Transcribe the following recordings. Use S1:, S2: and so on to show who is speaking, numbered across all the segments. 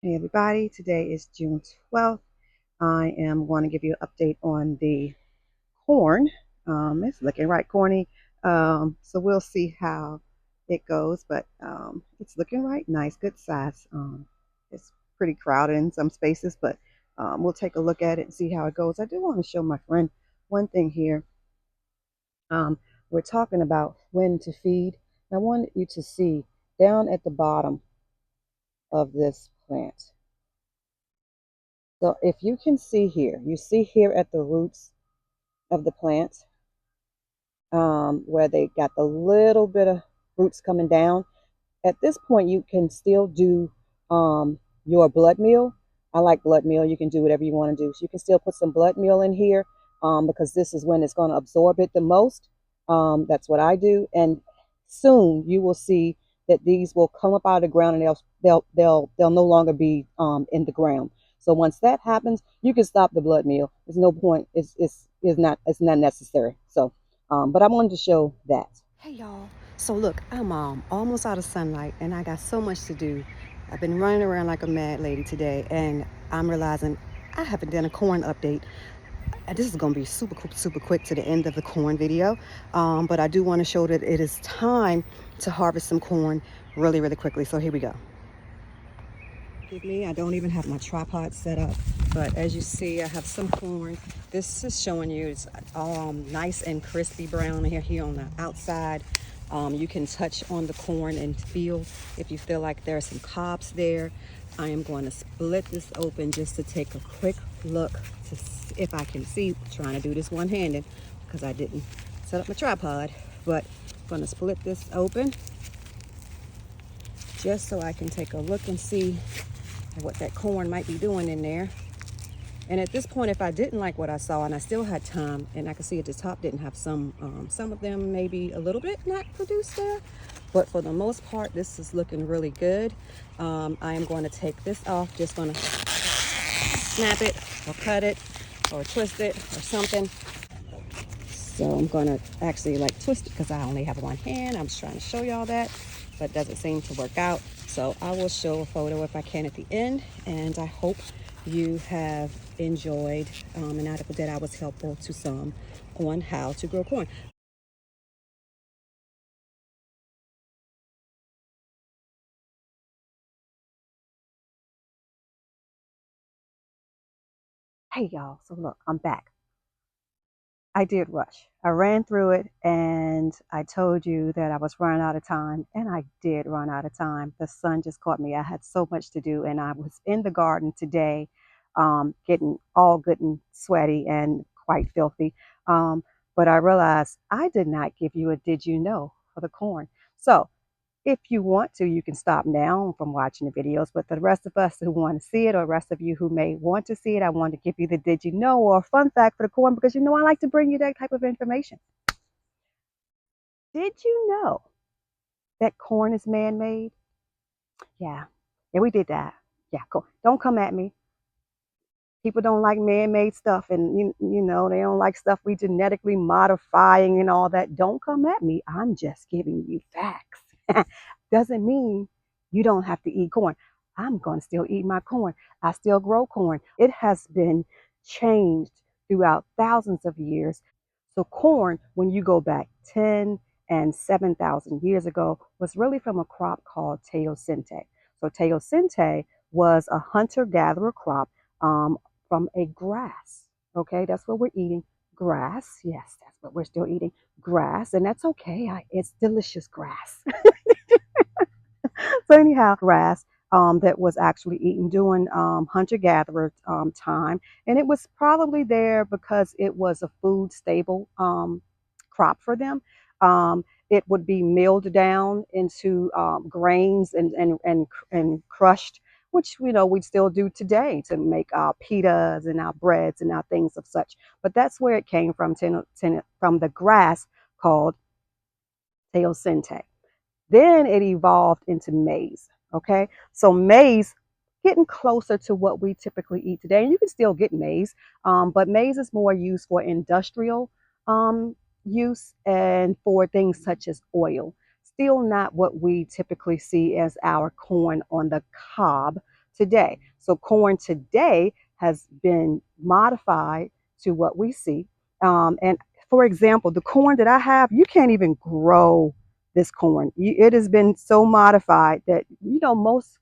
S1: Hey everybody, today is June 12th. I am going to give you an update on the corn. It's looking right corny, so we'll see how it goes, but it's looking right nice, good size. It's pretty crowded in some spaces, but we'll take a look at it and see how it goes. I do want to show my friend one thing here. Um, we're talking about when to feed. I wanted you to see down at the bottom of this plant. So if you can see here, you see here at the roots of the plant, where they got the little bit of roots coming down. At this point, you can still do your blood meal. I like blood meal. You can do whatever you want to do. So you can still put some blood meal in here, because this is when it's going to absorb it the most. That's what I do. And soon you will see that these will come up out of the ground, and they'll no longer be in the ground. So once that happens, you can stop the blood meal. There's no point. It's not necessary. So, but I wanted to show that. Hey y'all. So look, I'm almost out of sunlight and I got so much to do. I've been running around like a mad lady today, and I'm realizing I haven't done a corn update. This is going to be super quick to the end of the corn video. But I do want to show that it is time to harvest some corn really quickly. So here we go. Give me, I don't even have my tripod set up, but as you see, I have some corn. This is showing you it's all nice and crispy brown here on the outside. You can touch on the corn and feel if you feel like there are some cobs there. I am going to split this open just to take a quick look to see if I can see. I'm trying to do this one-handed because I didn't set up my tripod, but I'm going to split this open just so I can take a look and see what that corn might be doing in there. And at this point, if I didn't like what I saw and I still had time, and I could see at the top didn't have some of them maybe a little bit not produced there, but for the most part, this is looking really good. I am going to take this off, just going to snap it or cut it or twist it or something. So I'm going to actually like twist it because I only have one hand. I'm just trying to show y'all that, but it doesn't seem to work out. So I will show a photo if I can at the end, and I hope you have enjoyed and that I was helpful to some on how to grow corn. Hey y'all, so look, I'm back. I did rush. I ran through it and I told you that I was running out of time, and I did run out of time. The sun just caught me. I had so much to do, and I was in the garden today, getting all good and sweaty and quite filthy. Um, but I realized I did not give you a did you know for the corn. So if you want to, you can stop now from watching the videos. But the rest of us who want to see it, or the rest of you who may want to see it, I want to give you the did you know or fun fact for the corn, because you know I like to bring you that type of information. Did you know that corn is man made? Yeah. Yeah, we did that. Yeah, cool. Don't come at me. People don't like man made stuff, and you know, they don't like stuff we genetically modifying and all that. Don't come at me. I'm just giving you facts. Doesn't mean you don't have to eat corn. I'm going to still eat my corn. I still grow corn. It has been changed throughout thousands of years. So, corn, when you go back 10 and 7,000 years ago, was really from a crop called teosinte. So, teosinte was a hunter gatherer crop, from a grass. Okay, that's what we're eating. Grass. Yes, that's what we're still eating. Grass. And that's okay. It's delicious grass. So anyhow, grass that was actually eaten during hunter-gatherer time, and it was probably there because it was a food stable crop for them. It would be milled down into grains and crushed, which we still do today to make our pitas and our breads and our things of such. But that's where it came from, from the grass called teosinte. Then it evolved into maize. Okay, so maize getting closer to what we typically eat today. And you can still get maize, but maize is more used for industrial use and for things such as oil. Still not what we typically see as our corn on the cob today. So corn today has been modified to what we see. And for example, the corn that I have, you can't even grow this corn. It has been so modified that, most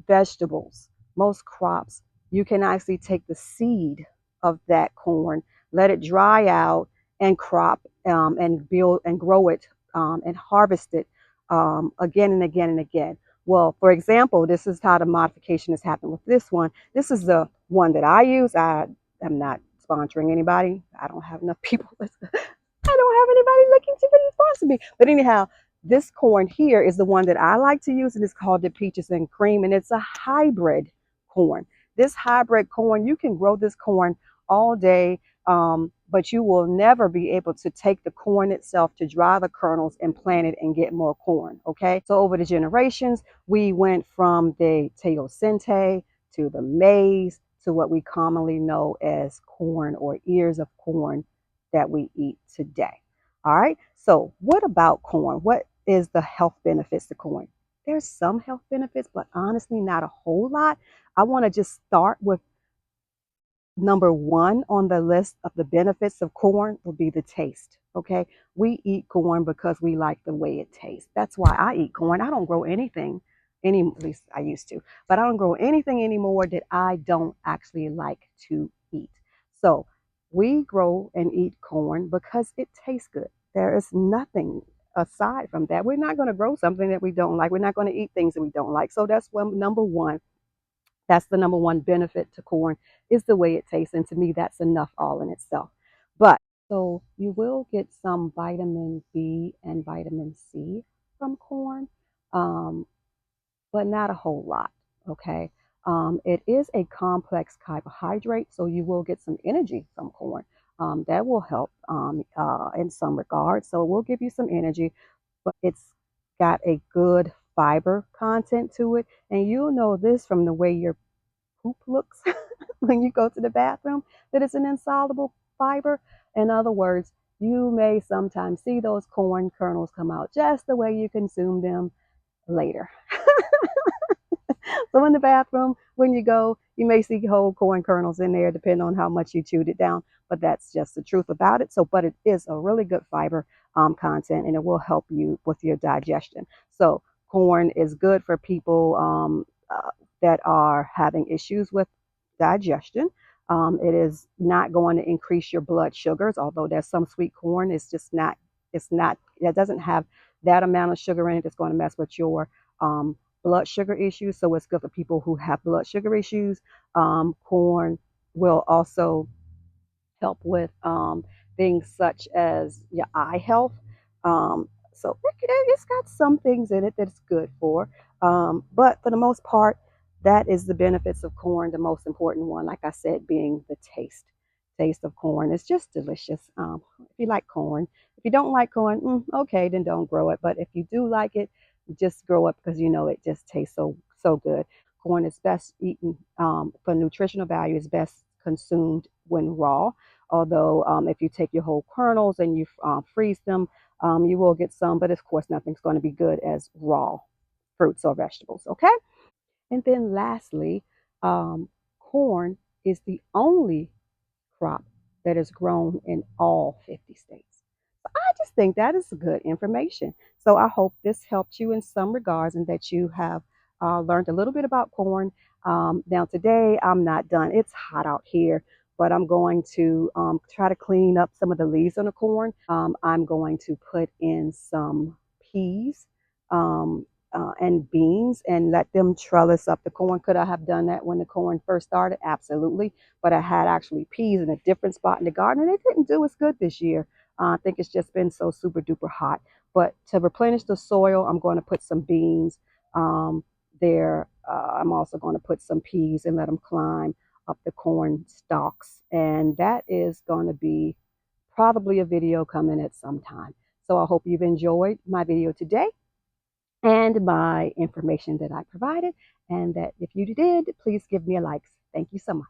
S1: vegetables, most crops, you can actually take the seed of that corn, let it dry out, and crop and build and grow it and harvest it again and again and again. Well, for example, this is how the modification has happened with this one. This is the one that I use. I am not sponsoring anybody. I don't have enough people. I don't have anybody looking to be sponsor me. But anyhow, this corn here is the one that I like to use, and it's called the Peaches and Cream, and it's a hybrid corn. This hybrid corn, you can grow this corn all day, but you will never be able to take the corn itself to dry the kernels and plant it and get more corn. Okay, so over the generations, we went from the teosinte to the maize to what we commonly know as corn or ears of corn that we eat today. All right. So, what about corn? What is the health benefits to corn? There's some health benefits, but honestly, not a whole lot. I want to just start with number one on the list of the benefits of corn will be the taste. Okay. We eat corn because we like the way it tastes. That's why I eat corn. I don't grow anything, at least I used to, but I don't grow anything anymore that I don't actually like to eat. So we grow and eat corn because it tastes good. There is nothing aside from that. We're not going to grow something that we don't like. We're not going to eat things that we don't like. So that's number one. That's the number one benefit to corn is the way it tastes. And to me, that's enough all in itself. But so you will get some vitamin B and vitamin C from corn, um, but not a whole lot. Okay. It is a complex carbohydrate, so you will get some energy from corn. That will help in some regards. So it will give you some energy, but it's got a good fiber content to it. And you'll know this from the way your poop looks when you go to the bathroom, that it's an insoluble fiber. In other words, you may sometimes see those corn kernels come out just the way you consume them later. So in the bathroom, when you go, you may see whole corn kernels in there, depending on how much you chewed it down. But that's just the truth about it. So, but it is a really good fiber content, and it will help you with your digestion. So, corn is good for people that are having issues with digestion. It is not going to increase your blood sugars, although there's some sweet corn. It's just not. It's not. It doesn't have that amount of sugar in it that's going to mess with your blood sugar issues. So it's good for people who have blood sugar issues. Corn will also help with things such as your eye health. So it's got some things in it that's good for. But for the most part, that is the benefits of corn. The most important one, like I said, being the taste. Taste of corn is just delicious. If you like corn, if you don't like corn, okay, then don't grow it. But if you do like it, just grow it because you know it just tastes so good. Corn is best eaten for nutritional value. Is best consumed when raw. Although if you take your whole kernels and you freeze them, you will get some, but of course nothing's going to be good as raw fruits or vegetables. Okay. And then lastly, corn is the only crop that is grown in all 50 states. So I just think that is good information. So I hope this helped you in some regards and that you have learned a little bit about corn. Now, today I'm not done. It's hot out here, but I'm going to try to clean up some of the leaves on the corn. I'm going to put in some peas. And beans and let them trellis up the corn. Could I have done that when the corn first started? Absolutely. But I had actually peas in a different spot in the garden, and it didn't do as good this year. I think it's just been so super duper hot. But to replenish the soil, I'm going to put some beans there. I'm also going to put some peas and let them climb up the corn stalks. And that is going to be probably a video coming at some time. So I hope you've enjoyed my video today and my information that I provided. And that if you did, please give me a like. Thank you so much.